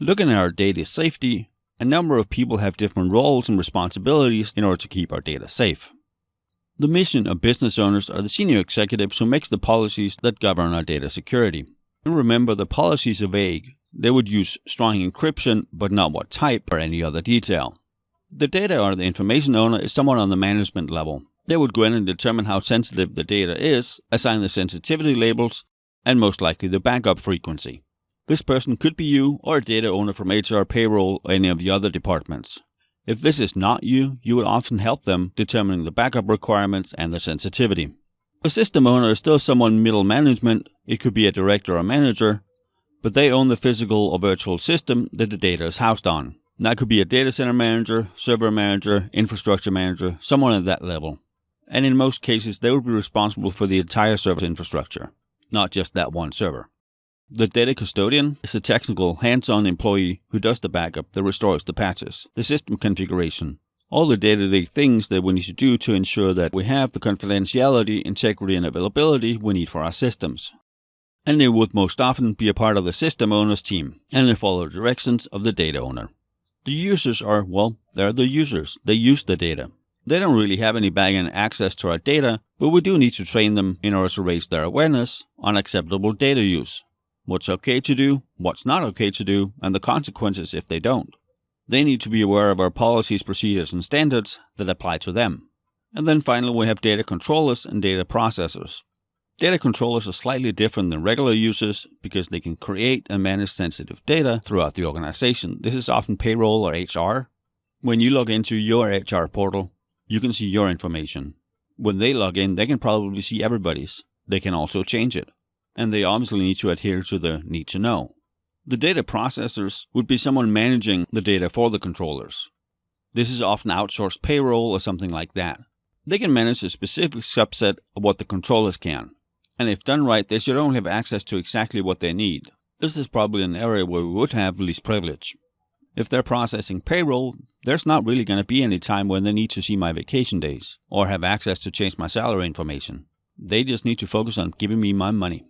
Looking at our data safety, a number of people have different roles and responsibilities in order to keep our data safe. The mission of business owners are the senior executives who makes the policies that govern our data security. And remember, the policies are vague. They would use strong encryption, but not what type or any other detail. The data or the information owner is someone on the management level. They would go in and determine how sensitive the data is, assign the sensitivity labels, and most likely the backup frequency. This person could be you or a data owner from HR, payroll, or any of the other departments. If this is not you, you would often help them determining the backup requirements and the sensitivity. A system owner is still someone middle management. It could be a director or manager, but they own the physical or virtual system that the data is housed on. That could be a data center manager, server manager, infrastructure manager, someone at that level. And in most cases, they would be responsible for the entire server infrastructure, not just that one server. The data custodian is a technical, hands-on employee who does the backup, that restores the patches, the system configuration, all the day-to-day things that we need to do to ensure that we have the confidentiality, integrity, and availability we need for our systems. And they would most often be a part of the system owner's team, and they follow the directions of the data owner. The users are, well, they're the users. They use the data. They don't really have any back-end access to our data, but we do need to train them in order to raise their awareness on acceptable data use. What's okay to do, what's not okay to do, and the consequences if they don't. They need to be aware of our policies, procedures, and standards that apply to them. And then finally, we have data controllers and data processors. Data controllers are slightly different than regular users because they can create and manage sensitive data throughout the organization. This is often payroll or HR. When you log into your HR portal, you can see your information. When they log in, they can probably see everybody's. They can also change it. And they obviously need to adhere to the need to know. The data processors would be someone managing the data for the controllers. This is often outsourced payroll or something like that. They can manage a specific subset of what the controllers can. And if done right, they should only have access to exactly what they need. This is probably an area where we would have least privilege. If they're processing payroll, there's not really going to be any time when they need to see my vacation days or have access to change my salary information. They just need to focus on giving me my money.